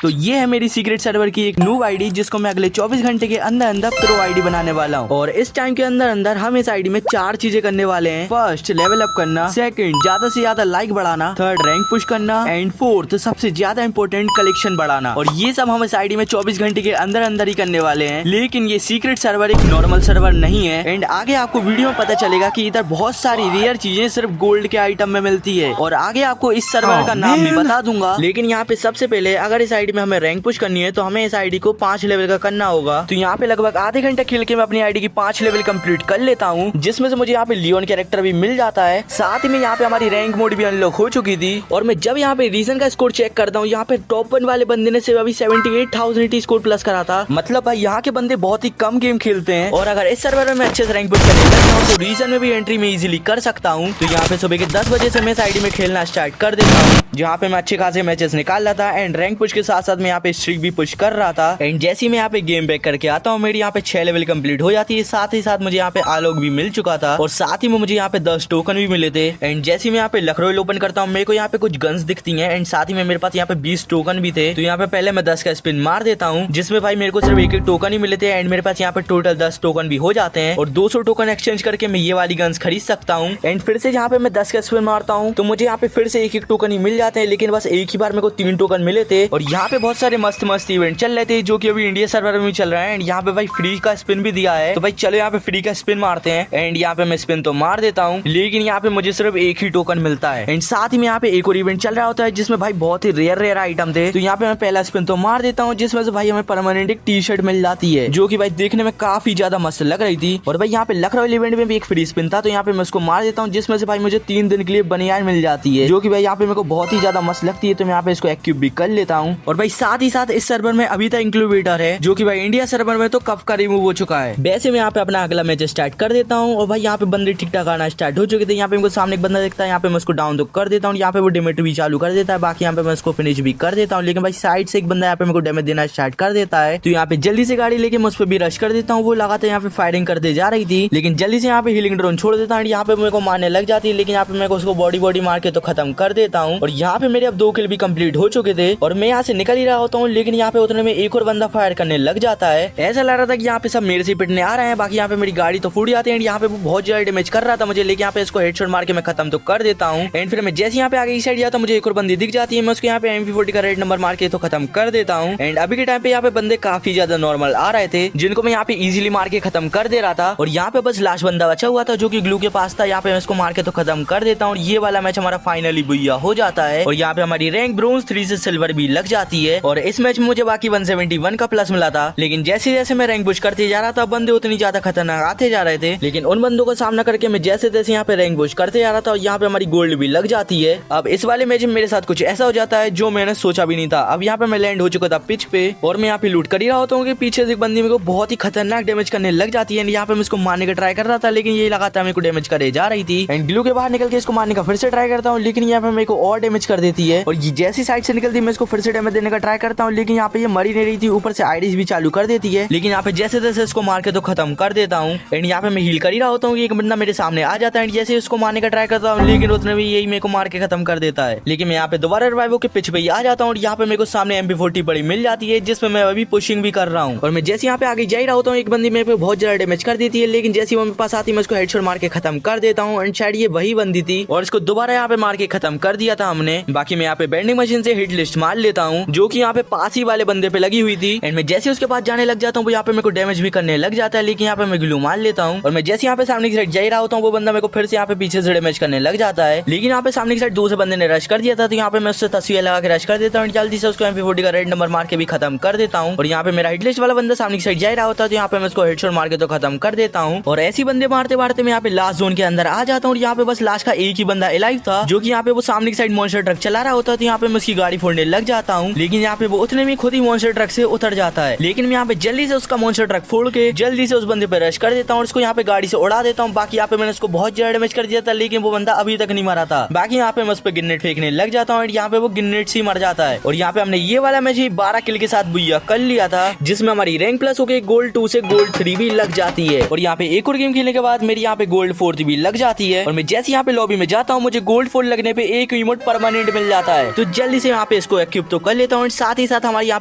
तो ये है मेरी सीक्रेट सर्वर की एक नूब आईडी जिसको मैं अगले 24 घंटे के अंदर अंदर प्रो आईडी बनाने वाला हूँ। और इस टाइम के अंदर अंदर हम इस आईडी में 4 चीजें करने वाले हैं। फर्स्ट, लेवल अप करना। सेकंड, ज्यादा से ज्यादा लाइक बढ़ाना। थर्ड, रैंक पुश करना। एंड फोर्थ, सबसे ज्यादा इंपॉर्टेंट, कलेक्शन बढ़ाना। और ये सब हम इस आईडी में 24 घंटे के अंदर अंदर ही करने वाले हैं। लेकिन ये सीक्रेट सर्वर एक नॉर्मल सर्वर नहीं है। एंड आगे आपको वीडियो में पता चलेगा कि इधर बहुत सारी रेयर चीजें सिर्फ गोल्ड के आइटम में मिलती है। और आगे आपको इस सर्वर का नाम भी बता दूंगा। लेकिन यहाँ पे सबसे पहले अगर इस आईडी में हमें रैंक पुश करनी है तो हमें इस आईडी को 5 लेवल का करना होगा। तो यहाँ पे लगभग आधे घंटे खेल के मैं अपनी आईडी की 5 लेवल कंप्लीट कर लेता हूँ, जिसमें से मुझे यहाँ पे लियोन कैरेक्टर भी मिल जाता है। साथ ही में यहाँ पे हमारी रैंक मोड भी अनलॉक हो चुकी थी। और मैं जब यहाँ पे रीजन का स्कोर चेक करता हूँ, यहाँ पे टॉप 1 वाले बंदे ने सिर्फ अभी 78,080 स्कोर प्लस करा था। मतलब भाई यहाँ के बंदे बहुत ही कम गेम खेलते हैं। और अगर इस सर्वर में मैं अच्छे से रैंक पुश करने लगता हूँ तो रीजन में भी एंट्री में इजीली कर सकता हूँ। तो यहाँ पे सुबह के 10 बजे से मैं इस आईडी में खेलना स्टार्ट कर देता हूँ, जहाँ पे मैं अच्छे खासे मैचेस निकाल रहा था। एंड रैंक पुश के साथ साथ मैं यहाँ पे स्ट्रिक भी पुश कर रहा था। एंड जैसे ही मैं यहाँ पे गेम बैक करके आता हूँ, मेरी यहाँ पे 6 लेवल कंप्लीट हो जाती है। साथ ही साथ मुझे यहाँ पे आलोक भी मिल चुका था और साथ ही में मुझे यहाँ पे 10 टोकन भी मिले थे। एंड जैसे ही मैं यहाँ पे लक रॉयल ओपन करता हूँ, मेरे को यहाँ पे कुछ गन्स दिखती हैं। एंड साथ ही में मेरे पास यहाँ पे 20 टोकन भी थे। तो यहाँ पे पहले मैं 10 का स्पिन मार देता हूँ, जिसमें भाई मेरे को सिर्फ एक टोकन ही मिले थे। एंड मेरे पास यहाँ पे टोटल 10 टोकन भी हो जाते हैं और 200 टोकन एक्सचेंज करके मैं ये वाली गन्स खरीद सकता हूँ। एंड फिर से यहाँ पे मैं 10 का स्पिन मारता हूँ तो मुझे यहाँ पे फिर से एक टोकन ही मिल जाते हैं। लेकिन बस एक ही बार मेरे को 3 टोकन मिले थे। और यहाँ पे बहुत सारे मस्त मस्त इवेंट चल रहे थे जो कि अभी इंडिया सर्वर में चल रहा है। एंड यहाँ पे भाई फ्री का स्पिन भी दिया है। तो भाई चलो यहाँ पे फ्री का स्पिन मारते हैं। एंड यहाँ पे मैं स्पिन तो मार देता हूँ, लेकिन यहाँ पे मुझे सिर्फ एक ही टोकन मिलता है। एंड साथ ही में यहाँ पे एक और इवेंट चल रहा होता है जिसमें भाई बहुत ही रेयर आइटम थे। तो यहाँ पे मैं पहला स्पिन तो मार देता हूँ, जिसमें से भाई हमें परमानेंट एक टी शर्ट मिल जाती है, जो कि भाई देखने में काफी ज्यादा मस्त लग रही थी। और भाई यहाँ पे लक रॉयल इवेंट में भी एक फ्री स्पिन था, तो यहाँ पे मैं उसको मार देता हूँ, जिसमें से भाई मुझे 3 दिन के लिए बनियान मिल जाती है, जो कि भाई यहाँ पे मेरे को बहुत ही ज्यादा मस्त लगती है। तो मैं यहाँ पे इसको एक्टिव भी कर लेता हूँ। और भाई साथ ही साथ इस सर्वर में अभी तक इंक्लूबेटर है, जो कि भाई इंडिया सर्वर में तो कब का रिमूव हो चुका है। वैसे मैं यहाँ पे अपना अगला मैच स्टार्ट कर देता हूँ। और भाई यहाँ पे बंदे ठीक ठाक आना स्टार्ट हो चुके थे। यहाँ पे मेरे सामने एक बंदा दिखता है, यहाँ पे मैं उसको डाउन तो कर देता हूँ। यहाँ पे वो डेमेज भी चालू कर देता है, बाकी यहाँ पे मैं उसको फिनिश भी कर देता हूँ। लेकिन भाई साइड से एक बंदा यहाँ पे मेरे को डैमेज देना स्टार्ट कर देता है। तो यहाँ पे जल्दी से गाड़ी लेके मैं उस पर भी रश कर देता हूँ। वो लगातार यहाँ पे फायरिंग करते जा रही थी, लेकिन जल्दी से यहाँ पे हीलिंग ड्रोन छोड़ देता हूँ। यहाँ पे मेरे को मारने लग जाती है, लेकिन यहाँ पे मैं उसको बॉडी मार के तो खत्म कर देता हूँ। और यहाँ पे मेरे अब 2 किल भी कंप्लीट हो चुके थे और मैं यहाँ से निकल ही रहा होता हूँ, लेकिन यहाँ पे उतने में एक और बंदा फायर करने लग जाता है। ऐसा लग रहा था कि यहाँ पे सब मेरे से पिटने आ रहे हैं। बाकी यहाँ पे मेरी गाड़ी तो फूट जाती है। यहाँ पे वो बहुत ज्यादा डैमेज कर रहा था मुझे, लेकिन यहाँ पे इसको हेडशॉट मार के मैं खत्म तो कर देता हूँ। एंड फिर मैं जैसे यहाँ पे आगे इस साइड जाता हूँ, मुझे एक और बंदी दिख जाती है। मैं उसको यहाँ पे MP40 का रेड नंबर मार के तो खत्म कर देता हूँ। एंड अभी के टाइम पे यहाँ पे बंदे काफी ज्यादा नॉर्मल आ रहे थे, जिनको मैं यहाँ पे इजीली मार के खत्म कर दे रहा था। और यहाँ पे बस लास्ट बंदा बचा हुआ था, जो कि ग्लू के पास था। यहाँ पे मैं इसको मार के तो खत्म कर देता हूँ। ये वाला मैच हमारा फाइनली बुइया हो जाता है। और यहाँ पे हमारी रैंक ब्रोंज 3 से सिल्वर भी लग जाती है। और इस मैच में मुझे बाकी 171 का प्लस मिला था। लेकिन जैसे जैसे मैं रैंक पुश करते जा रहा था, बंदे उतनी ज्यादा खतरनाक आते जा रहे थे। लेकिन उन बंदों का सामना करके मैं जैसे जैसे यहाँ पे रैंक पुश करते जा रहा था, और यहाँ पे हमारी गोल्ड भी लग जाती है। अब इस वाले मैच में मेरे साथ कुछ ऐसा हो जाता है जो मैंने सोचा भी नहीं था। अब यहाँ पे मैं लैंड हो चुका था पिच पे, और मैं यहाँ पे लूट कर ही रहा होता हूँ कि पीछे से एक बंदी मेरे को बहुत ही खतरनाक डैमेज करने लग जाती है। यहाँ पे मैं इसको मारने का ट्राई कर रहा था, लेकिन ये लगातार मेरे को डैमेज करे जा रही थी। एंड ग्लू के बाहर निकल के इसको मारने का फिर से ट्राई करता हूँ, लेकिन यहाँ पे मेरे को और डैमेज कर देती है। और ये जैसी साइड से निकलती है, मैं इसको फिर से डैमेज देने का ट्राई करता हूँ, लेकिन यहाँ पे ये मरी नहीं रही थी, ऊपर से आईडीज भी चालू कर देती है। लेकिन यहाँ पे जैसे जैसे इसको मार के तो खत्म कर देता हूँ। एंड यहाँ पे मैं हील कर ही रहा होता हूँ कि एक बंदा मेरे सामने आ जाता है। एंड जैसे उसको मारने का ट्राई करता हूँ, लेकिन उतने भी यही मेरे को मार के खत्म कर देता है। लेकिन मैं यहाँ पे दोबारा रिवाइव के पिच पे ही आ जाता हूँ, और यहाँ पे मेरे को सामने MP40 बड़ी मिल जाती है, जिसमें मैं अभी पुशिंग भी कर रहा हूँ। और मैं जैसे यहाँ पे आगे जा ही रहा होता हूँ, एक बंदी मेरे पे बहुत ज्यादा डैमेज कर देती है। लेकिन जैसे वो मेरे पास आती है, मैं उसको हेडशॉट मार के खत्म कर देता हूँ। एंड शायद ये वही बंदी थी, और इसको दोबारा यहाँ पे मार के खत्म कर दिया था हमने। बाकी मैं यहाँ पे बेंडिंग मशीन से हिट लिस्ट मार लेता हूँ, जो कि यहाँ पे पास ही वाले बंदे पे लगी हुई थी। एंड मैं जैसे उसके पास जाने लग जाता हूँ, वो यहाँ पे मेरे को डैमेज भी करने लग जाता है। लेकिन यहाँ पे मैं ग्लू मार लेता हूँ, और मैं जैसे यहाँ पे सामने की साइड जा ही रहा होता हूँ, वो बंदा मेरे को फिर से यहाँ पे पीछे से डैमेज करने लग जाता है। लेकिन यहाँ पे सामने की साइड दूसरे बंदे ने रश कर दिया था, तो यहाँ पे मैं उससे तस्वीर लगा के रश कर देता हूँ। जल्दी से उसको MP40 का रेड नंबर मार के भी खत्म कर देता हूँ। और यहाँ पे मेरा हिट लिस्ट वाला बंदा सामने की साइड जा रहा होता है, तो यहाँ पे मैं उसको हेडशॉट मार के तो खत्म कर देता हूँ। और ऐसी बंदे मारते मारते मैं यहाँ पे लास्ट जोन के अंदर आ जाता हूँ। और यहाँ पे बस लास्ट का एक ही बंदा एलाइव था, जो कि यहाँ पे वो सामने की साइड मॉन्स्टर ट्रक चला रहा होता है। तो यहाँ पे मैं उसकी गाड़ी फोड़ने लग जाता हूँ, लेकिन यहाँ पे वो उतने में खुद ही मॉन्स्टर ट्रक से उतर जाता है। लेकिन मैं यहाँ पे जल्दी से उसका मॉन्स्टर ट्रक फोड़ के जल्दी से उस बंदे पे रश कर देता हूँ, और उसको यहाँ पे गाड़ी से उड़ा देता हूँ। बाकी यहाँ पे मैंने उसको बहुत ज्यादा डैमेज कर दिया था, लेकिन वो बंदा अभी तक नहीं मरा था। बाकी यहाँ पे मैं उस पे ग्रेनेड फेंकने लग जाता हूँ, यहाँ पे वो ग्रेनेड से मर जाता है। और यहाँ पे हमने ये वाला मैच 12 किल के साथ बुइया कर लिया था, जिसमें हमारी रैंक प्लस होकर गोल्ड 2 से गोल्ड 3 भी लग जाती है। और यहाँ पे एक और गेम खेलने के बाद मेरी यहाँ पे गोल्ड 4 भी लग जाती है। और मैं जैसे यहाँ पे लॉबी में जाता हूँ, मुझे गोल्ड 4 लगने पे एक इमोट परमानेंट मिल जाता है। तो जल्दी से यहाँ पे इसको एक्विप तो कर लेता लेता हूँ। साथ ही साथ हमारे यहाँ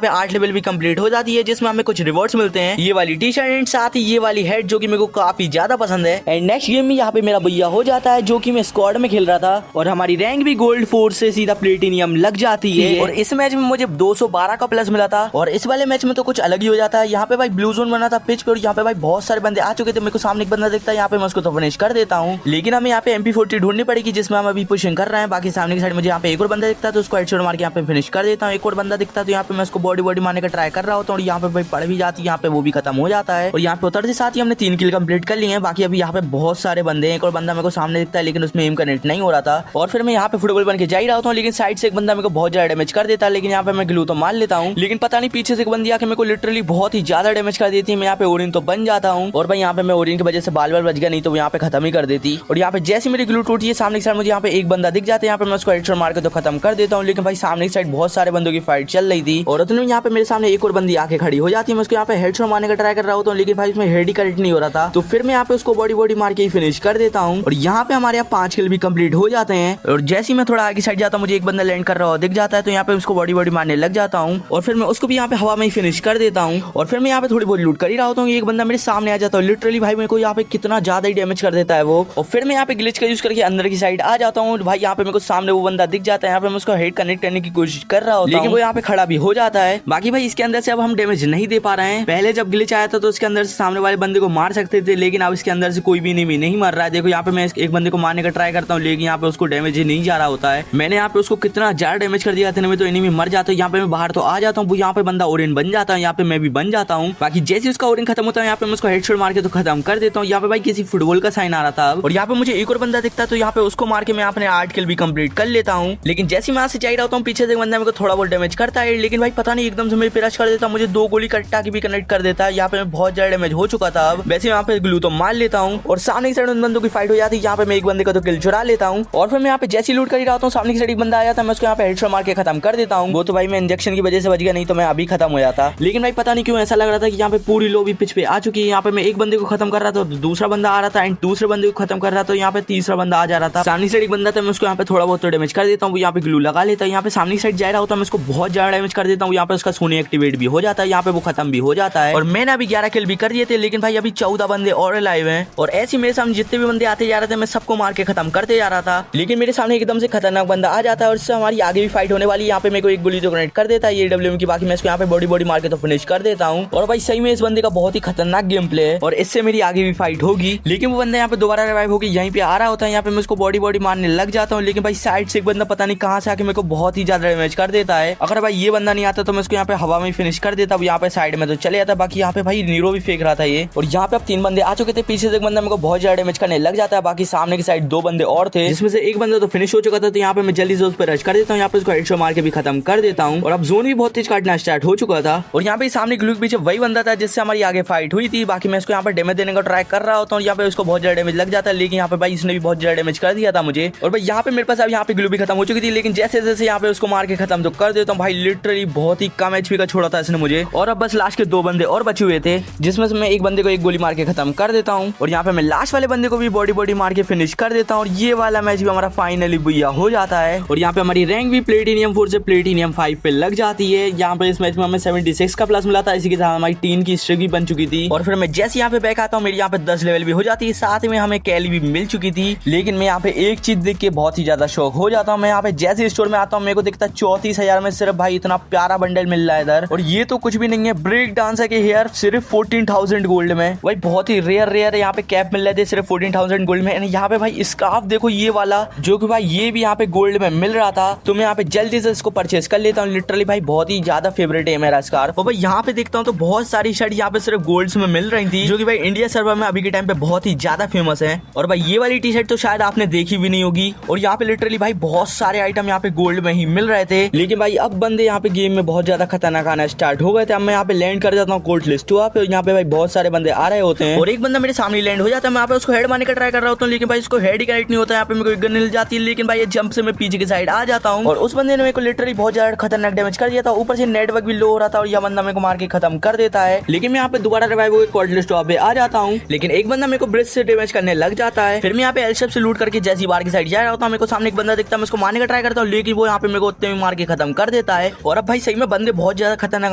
पे 8 लेवल भी कंप्लीट हो जाती है, जिसमें हमें कुछ रिवॉर्ड्स मिलते हैं, ये वाली टी शर्ट एंड साथ ही ये वाली हेड जो कि मेरे को काफी ज्यादा पसंद है। एंड नेक्स्ट गेम में यहाँ पे मेरा भैया हो जाता है, जो कि मैं स्क्वाड में खेल रहा था और हमारी रैंक भी गोल्ड 4 से सीधा प्लेटिनियम लग जाती है। और इस मैच में मुझे 212 का प्लस मिला था। और इस वाले मैच में तो कुछ अलग ही हो जाता है। यहाँ पे भाई ब्लू जोन बना था पिच पे और यहाँ पे भाई बहुत सारे बंदे आ चुके थे। मेरे को सामने एक बंदा दिखता है, यहाँ पे मैं उसको तो फिनिश कर देता हूँ, लेकिन हमें यहाँ पे MP40 ढूंढनी पड़ेगी, जिसमें हम अभी पुशिंग कर रहे हैं। बाकी सामने की साइड मुझे यहाँ पे एक और बंदा दिखता है, तो उसको हेडशॉट मार के यहाँ पे फिनिश कर देता हूँ। एक और बंदा दिखता है, तो यहाँ पे मैं उसको बॉडी मारने का ट्राई कर रहा होता हूँ और यहाँ पे भाई पड़ भी जाती है, यहाँ पे वो भी खत्म हो जाता है। और यहाँ पे उतरते साथ ही हमने 3 किल कंप्लीट कर लिए हैं। बाकी अभी यहाँ पे बहुत सारे बंदे हैं। एक और बंदा मेरे को सामने दिखता है, लेकिन उसमें एम कनेक्ट नहीं हो रहा था। और फिर मैं यहाँ पे फुटबॉल बन के जा ही रहा हूँ, लेकिन साइड से एक बंदा मेरे को बहुत ज्यादा डैमेज कर देता है। लेकिन यहाँ पे मैं ग्लू तो मार लेता हूँ, लेकिन पता नहीं पीछे से एक बंदी आके मेरे को लिटरली बहुत ही ज्यादा डैमेज कर देती है। मैं यहाँ पे ओरिन तो बन जाता हूँ और भाई यहाँ पे मैं ओरिन की वजह से बाल बच गया, नहीं तो यहाँ पे खत्म ही कर देती। और यहाँ पे जैसे मेरी ग्लू टूटी है, सामने की साइड मुझे यहाँ पे एक बंदा दिख जाता है, यहाँ पे मैं उसको हेडशॉट मार के तो खत्म कर देता हूँ। लेकिन भाई सामने की साइड बहुत सारे बंदों की फाइट चल रही थी और उतने यहाँ पे मेरे सामने एक और बंदी आके खड़ी हो जाती है। मैं उसको यहाँ पे हेडशॉट मारने का ट्राई कर रहा होता हूँ, लेकिन भाई उसमें हेड ही करेक्ट नहीं हो रहा था। तो फिर मैं यहाँ पे उसको बॉडी मार के ही फिनिश कर देता हूँ। और यहाँ पे हमारे यहाँ 5 किल भी कंप्लीट हो जाते हैं। और जैसे ही मैं थोड़ा आगे साइड जाता हूँ, मुझे एक बंदा लैंड कर रहा हो दिख जाता है, तो यहाँ पे उसको बॉडी मारने लग जाता हूँ और फिर मैं उसको भी यहाँ पे हवा में ही फिनिश कर देता हूँ। और फिर मैं यहाँ पे थोड़ी बहुत लूट कर ही रहा होता हूँ, एक बंदा मेरे सामने आ जाता है। लिटरली भाई मेरे को यहाँ पे कितना ज्यादा ही डैमेज कर देता है वो। और फिर मैं यहाँ पे ग्लिच का यूज करके अंदर की साइड आ जाता हूँ। भाई यहाँ पे मेरे को सामने वो बंदा दिख जाता है, यहाँ पे मैं उसको हेड कनेक्ट करने की कोशिश कर रहा हूँ, लेकिन वो यहाँ पे खड़ा भी हो जाता है। बाकी भाई इसके अंदर से अब हम डैमेज नहीं दे पा रहे हैं। पहले जब ग्लिच आया था तो उसके अंदर से सामने वाले बंदे को मार सकते थे, लेकिन अब इसके अंदर से कोई भी नहीं मर रहा है। देखो यहाँ पे मैं एक बंदे को मारने का ट्राई करता हूँ, लेकिन यहाँ पे उसको डैमेज ही नहीं जा रहा होता है। मैंने यहाँ पे उसको कितना ज्यादा डैमेज कर दिया था, तो एनिमी मर जाता है। यहाँ पे मैं बाहर तो आ जाता हूँ, यहाँ पे बंदा ओरिन बन जाता है, यहाँ पे मैं भी बन जाता हूँ। बाकी जैसे उसका ओरिन खत्म होता है, यहाँ पे मैं उसको हेडशॉट मार के तो खत्म कर देता हूँ। यहाँ पे भाई किसी फुटबॉल का साइन आ रहा था और यहाँ पे मुझे एक और बंदा दिखता है, तो यहाँ पे उसको मार के मैं अपने 8 किल भी कंप्लीट कर लेता हूँ। लेकिन जैसे मैं से चाहिए रहता हूँ, पीछे से बंदा मेरे को थोड़ा बहुत डैमेज करता है, लेकिन भाई पता नहीं एकदम से मेरे पे रश कर देता है, मुझे 2 गोली कट्टा की भी कनेक्ट कर देता है। यहाँ पे मैं बहुत ज्यादा डैमेज हो चुका था। अब वैसे यहाँ पे ग्लू तो मार लेता हूँ और सामने की साइड उन बंदों की फाइट हो जाती है। यहाँ पे मैं एक बंदे का तो किल चुरा लेता हूँ और फिर मैं यहाँ पे जैसी लूट कर ही रहा हूँ, सामने की साइड एक बंदा आया था, मैं उसको यहाँ पे हेडशॉट मार के खत्म कर देता हूँ। वो तो भाई मैं इंजेक्शन की वजह से बच गया, नहीं तो मैं अभी खत्म हो जाता। लेकिन भाई पता नहीं क्यों ऐसा लग रहा था कि यहाँ पे पूरी लोबी पिच पे आ चुकी है। यहाँ पे मैं एक बंदे को खत्म कर रहा था, दूसरा बंदा आ रहा था एंड दूसरे बंदे को खत्म कर रहा था, यहाँ पे तीसरा बंदा आ जा रहा था। सामने साइड एक बंदा था, मैं उसको यहाँ पे थोड़ा बहुत डैमेज कर देता हूँ, यहाँ पे ग्लू लगा लेता है। यहाँ पे सामने साइड जा रहा होता है, मैं उसको बहुत ज्यादा डैमेज कर देता हूँ। यहाँ पे उसका सोनी एक्टिवेट भी हो जाता है, यहाँ पे वो खत्म भी हो जाता है। और मैंने अभी 11 किल भी कर दिए थे, लेकिन भाई अभी 14 बंदे और लाइव हैं। और ऐसे मेरे सामने जितने भी बंदे आते जा रहे थे, मैं सबको मार के खत्म करते जा रहा था। लेकिन मेरे सामने एकदम से खतरनाक बंदा आ जाता है और उससे हमारी आगे भी फाइट होने वाली है। यहाँ पे मेरे को एक गोली तो कनेक्ट कर देता है ये AWM की, बाकी मैं इसको यहाँ पे बॉडी मार के तो फिनिश कर देता हूँ। और भाई सही में इस बंदे का बहुत ही खतरनाक गेम प्ले है और इससे मेरी आगे भी फाइट होगी। लेकिन वो बंदा यहाँ पे दोबारा रिवाइव होकर यहीं पे आ रहा होता है, यहाँ पे मैं उसको बॉडी मारने लग जाता हूँ। लेकिन भाई साइड से एक बंदा पता नहीं कहाँ से आके मेरे को बहुत ही ज्यादा डैमेज कर देता है। अगर भाई ये बंदा नहीं आता तो मैं उसको यहाँ पे हवा में फिनिश कर देता। यहाँ पे साइड में तो चले जाता, बाकी यहाँ पे भाई नीरो भी फेंक रहा था ये। और यहाँ पे अब 3 बंदे आ चुके थे, पीछे से एक बंदा मेरे को बहुत ज्यादा डैमेज करने लग जाता है। बाकी सामने की साइड 2 बंदे और थे, जिसमें से एक बंदा तो फिनिश हो चुका था। तो यहाँ पे मैं जल्दी से उस पर रश कर देता हूँ, यहाँ पे उसको हेडशॉट मार के भी खत्म कर देता हूँ। और अब जोन भी बहुत तेज काटना स्टार्ट हो चुका था। और यहाँ पे सामने ग्लू के पीछे वही बंदा था जिससे हमारी आगे फाइट हुई थी। बाकी मैं इसको यहाँ पे डैमेज देने का ट्राई कर रहा होता हूँ, यहाँ पे उसको बहुत ज्यादा डैमेज लग जाता है, लेकिन यहाँ पे भाई इसने भी बहुत ज्यादा डैमेज कर दिया था मुझे। और भाई यहाँ पे मेरे पास अब यहाँ पे ग्लू भी खत्म हो चुकी थी, लेकिन जैसे जैसे यहाँ पे उसको मार के खत्म तो कर देता हूँ। भाई लिटरली बहुत ही कम HP का छोड़ा था इसने मुझे। और अब बस लास्ट के 2 बंदे और बचे हुए थे, जिसमें से मैं एक बंदे को एक गोली मार के खत्म कर देता हूँ। और यहाँ पे मैं लास्ट वाले बंदे को भी बॉडी मार के फिनिश कर देता हूँ। और ये वाला मैच भी हमारा फाइनली बुया हो जाता है। और यहाँ पे हमारी रैंक भी प्लेटिनियम 4 से प्लेटिनियम 5 पे लग जाती है। यहाँ पे इस मैच में हमें 76 का प्लस मिला था, इसी के साथ हमारी 3 की स्ट्रिक भी बन चुकी थी। और फिर मैं जैसे यहाँ पे बैक आता हूँ, मेरी यहाँ पे 10 लेवल भी हो जाती है, साथ में हमें कैली भी मिल चुकी थी। लेकिन मैं यहाँ पे एक चीज देख के बहुत ही ज्यादा शौक हो जाता हूँ। मैं यहाँ पे जैसे स्टोर में आता हूँ, मेरे को दिखता है 34,000 में सिर्फ भाई इतना प्यारा बंडल मिल रहा है इधर। और ये तो कुछ भी नहीं है, ब्रेक डांसर के हेयर सिर्फ 14,000 गोल्ड में। भाई बहुत ही रेयर यहाँ पे कैप मिल रहे थे सिर्फ 14,000 गोल्ड में। यहाँ पे भाई स्कार्फ देखो ये वाला, जो कि भाई ये भी यहाँ पे गोल्ड में मिल रहा था, तो मैं यहाँ पे जल्दी से इसको परचेस कर लेता हूँ। लिटरली भाई बहुत ही ज्यादा फेवरेट है मेरा स्कार्फ। और भाई यहाँ पे देखता हूँ तो बहुत सारी शर्ट यहाँ पे सिर्फ गोल्ड्स में मिल रही थी, जो कि भाई इंडिया सर्वर में अभी के टाइम पे बहुत ही ज्यादा फेमस है। और भाई ये वाली टी शर्ट तो शायद आपने देखी भी नहीं होगी। और यहाँ पे लिटरली भाई बहुत सारे आइटम यहाँ पे गोल्ड में ही मिल रहे थे। लेकिन भाई अब बंदे यहाँ पे गेम में बहुत ज्यादा खतरनाक आना स्टार्ट हो गए थे। अब मैं यहाँ पे लैंड कर जाता हूँ कोर्ट लिस्ट पे, यहाँ पे भाई बहुत सारे बंदे आ रहे होते हैं और एक बंदा मेरे सामने लैंड हो जाता है। मैं यहाँ पे उसको हेड मारने का ट्राई कर रहा होता हूँ, लेकिन भाई उसको हेड ही कनेक्ट नहीं होता है। यहाँ पे मेरे को एक गन मिल जाती है, लेकिन भाई ये जंप से मैं पीछे की साइड आ जाता हूँ और उस बंदे ने मेरे को लिटरली बहुत ज्यादा खतरनाक डैमेज कर दिया था। ऊपर से नेटवर्क भी लो हो रहा था और यह बंदा मेरे को मार के खत्म कर देता है। लेकिन मैं यहाँ पे दोबारा रिवाइव होकर कोर्ट लिस्ट पे आ जाता हूँ, लेकिन एक बंदा मेरे को ब्रिज से डैमेज करने लग जाता है। फिर मैं यहाँ पे एलशेप से लूट करके जैसी बार की साइड जा रहा होता हूँ, मेरे को सामने एक बंदा दिखता है, मैं उसको मारने का ट्राई करता हूँ, लेकिन वो यहाँ पे मेरे को उतने में मार के खत्म कर देता है। और अब भाई सही में बंदे बहुत ज्यादा खतरनाक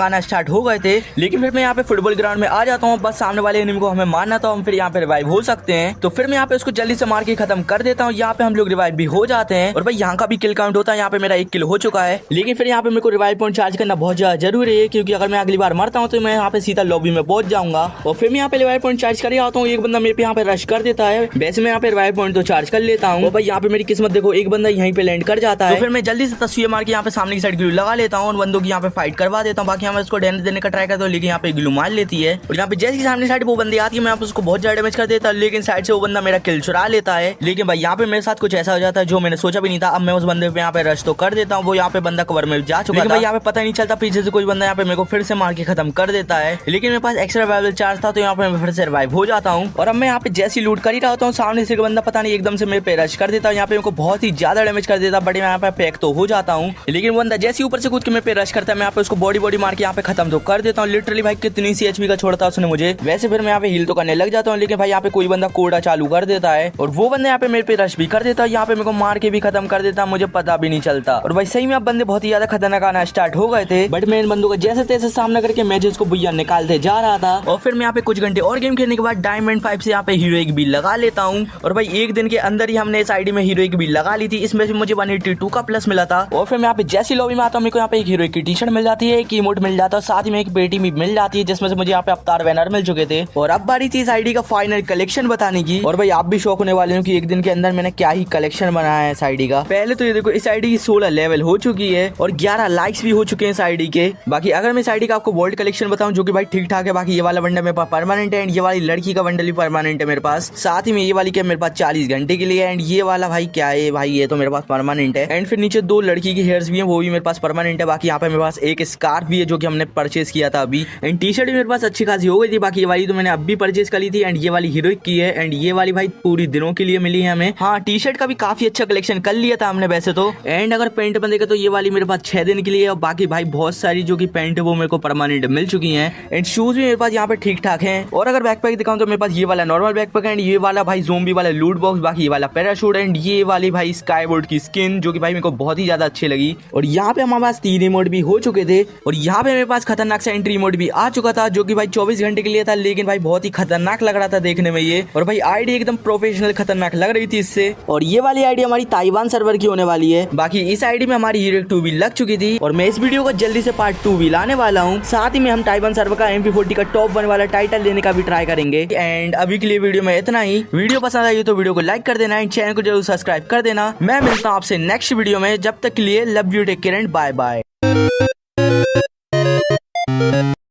आना स्टार्ट हो गए थे, लेकिन फिर मैं यहाँ पे फुटबॉल ग्राउंड में आ जाता हूँ। बस सामने वाले एनिमी को हमें मारना था, हम फिर यहाँ पे रिवाइव हो सकते हैं। तो फिर मैं यहाँ पे उसको जल्दी से मार के खत्म कर देता हूँ। यहाँ पे हम लोग रिवाइव भी हो जाते हैं और भाई यहाँ का भी किल काउंट होता है। यहाँ पे मेरा 1 किल हो चुका है, लेकिन फिर यहाँ पे मेरे को रिवाइव पॉइंट चार्ज करना बहुत ज्यादा जरूरी है, क्योंकि अगर मैं अगली बार मरता हूँ तो मैं यहाँ पे सीधा लॉबी में पहुंच जाऊंगा। और फिर मैं यहाँ पे रिवाइव पॉइंट चार्ज कर आता हूँ। एक बंदा मेरे पे यहाँ पे रश कर देता है। वैसे मैं यहाँ पे रिवाइव पॉइंट तो चार्ज कर लेता हूँ। भाई यहाँ पे मेरी किस्मत देखो, एक बंदा यहीं पे लैंड कर जाता है। तो फिर मैं जल्दी से तस्वीर मार के यहाँ पे सामने की साइड ग्लू लगा लेता हूँ और बंदों की यहाँ पे फाइट करवा देता हूँ। बाकी मैं उसको डैमेज देने का ट्राई करता हूँ, लेकिन यहाँ पे ग्लू मार लेती है। और यहाँ पे जैसे सामने साइड वो बंदी आती है, मैं उसको बहुत ज्यादा डैमेज कर देता हूँ, लेकिन साइड से वो बंदा मेरा किल चुरा लेता है। लेकिन भाई यहाँ पे मेरे साथ कुछ ऐसा हो जाता है जो मैंने सोचा भी नहीं था। अब मैं उस बंदे पे यहाँ पे रश तो कर देता हूँ, वो यहाँ पे बंदा कवर में जा चुका है। भाई यहाँ पे पता नहीं चलता, पीछे से कोई बंदा यहाँ पे मेरे को फिर से मार के खत्म कर देता है, लेकिन मेरे पास एक्स्ट्रा रिवाइवल चार्ज था, तो यहाँ पे मैं फिर से रिवाइव हो जाता हूँ। और अब मैं यहाँ पे जैसी लूट कर ही रहा हूँ, सामने से बंदा पता नहीं एकदम से मेरे पे रश कर देता है। यहाँ पे मेरे को बहुत ही ज्यादा डैमेज कर देता, बट मैं यहाँ पे पैक तो हो जाता हूँ। लेकिन बंदा जैसे ऊपर से कूद के मेरे पे रश करता है, मैं यहाँ पे उसको बॉडी मार के यहाँ पे खत्म तो कर देता हूँ। लिटरली भाई कितनी सी एचपी का छोड़ता है उसने मुझे। वैसे फिर मैं यहाँ पे हील तो करने लग जाता हूँ, लेकिन भाई यहाँ पे कोई बंदा कोड़ा चालू कर देता है और वो बंदा यहाँ पे मेरे पे रश भी कर देता है। यहाँ पे मेरे को मार के भी खत्म कर देता, मुझे पता भी नहीं चलता। और भाई सही में अब बंदे बहुत ही ज्यादा खतरनाक आना स्टार्ट हो गए थे, बट मैं इन बंदों का जैसे तैसे सामना करके मैचेस को बुया निकालते जा रहा था। और फिर मैं यहाँ पे कुछ घंटे और गेम खेलने के बाद डायमंड 5 से यहाँ पे हीरोइक भी लगा लेता हूँ। और भाई एक दिन के अंदर ही हमने इस आईडी में हीरोइक भी लगा ली थी। इसमें से मुझे 182 का प्लस मिला था। और फिर मैं यहाँ पे जैसी लॉबी में आता हूँ, मेरे को यहाँ पे एक हीरोइक की टी शर्ट मिल जाती है, एक इमोट मिल जाता है, साथ ही में एक पेटी भी मिल जाती है, जिसमें से मुझे यहाँ पे अवतार बैनर मिल चुके थे। और अब बारी थी इस आईडी का फाइनल कलेक्शन बताने की। और भाई आप भी शौक होने वाले हो कि एक दिन के अंदर मैंने क्या ही कलेक्शन बनाया है इस आईडी का। पहले तो ये देखो, इस आईडी की 16 लेवल हो चुकी है और 11 लाइक्स भी हो चुके हैं इस आईडी के। बाकी अगर मैं इस आईडी का आपको वर्ल्ड कलेक्शन बताऊं, जो कि भाई ठीक ठाक है। बाकी ये वाला बंडल मेरे पास परमानेंट है एंड ये वाली लड़की का बंडल भी परमानेंट है मेरे पास। साथ ही में ये वाली क्या मेरे पास 40 घंटे के लिए एंड ये वाला भाई क्या है भाई, ये तो मेरे पास परमानेंट है। एंड फिर नीचे 2 लड़की की हेयर्स भी है, वो भी मेरे पास परमानेंट है। बाकी यहाँ पे मेरे पास एक स्कार्फ भी है जो कि हमने परचेज किया था अभी। एंड टी शर्ट भी मेरे पास अच्छी खासी हो गई थी। बाकी ये वाली तो मैंने अभी परचेज कर ली थी एंड ये वाली हीरोइक की है एंड ये वाली भाई पूरी दिनों के लिए मिली है हमें। हाँ, टी शर्ट का भी काफी अच्छा कलेक्शन कर लिया था हमने वैसे तो। एंड अगर पेंट बंदे का तो ये वाली मेरे पास 6 दिन के लिए है और बाकी भाई बहुत सारी जो कि पेंट है वो मेरे को परमानेंट मिल चुकी हैं। एंड शूज भी मेरे पास यहाँ पे ठीक ठाक हैं। और अगर बैकपैक दिखाऊं तो मेरे पास ये वाला नॉर्मल बैकपैक है एंड ये वाला भाई ज़ोंबी वाला लूट बॉक्स, बाकी ये वाला पैराशूट एंड ये वाली भाई स्काई बोर्ड की स्किन जो कि भाई मेरे को बहुत ही ज्यादा अच्छी लगी। और यहाँ पे हमारे पास 3 इमोट भी हो चुके थे और यहाँ पे मेरे पास खतरनाक सा एंट्री इमोट भी आ चुका था, जो कि भाई 24 घंटे के लिए था, लेकिन भाई बहुत ही खतरनाक लग रहा था देखने में ये। और भाई आईडी एकदम प्रोफेशनल खतरनाक लग रही थी इससे। और ये वाली आईडी हमारी ताइवान सर्वर की होने वाली है। बाकी इस आईडी में हमारी हीरोइक 2 भी लग चुकी थी और मैं इस वीडियो को जल्दी से पार्ट 2 भी लाने वाला हूँ। साथ ही में हम ताइवान सर्वर का MP40 का टॉप 1 वाला टाइटल लेने का भी ट्राई करेंगे। एंड अभी के लिए वीडियो में इतना ही। वीडियो पसंद आई तो वीडियो को लाइक कर देना एंड चैनल को जरूर सब्सक्राइब कर देना। मैं मिलता हूँ आपसे नेक्स्ट वीडियो में, जब तक के लिए love you, take care and bye bye.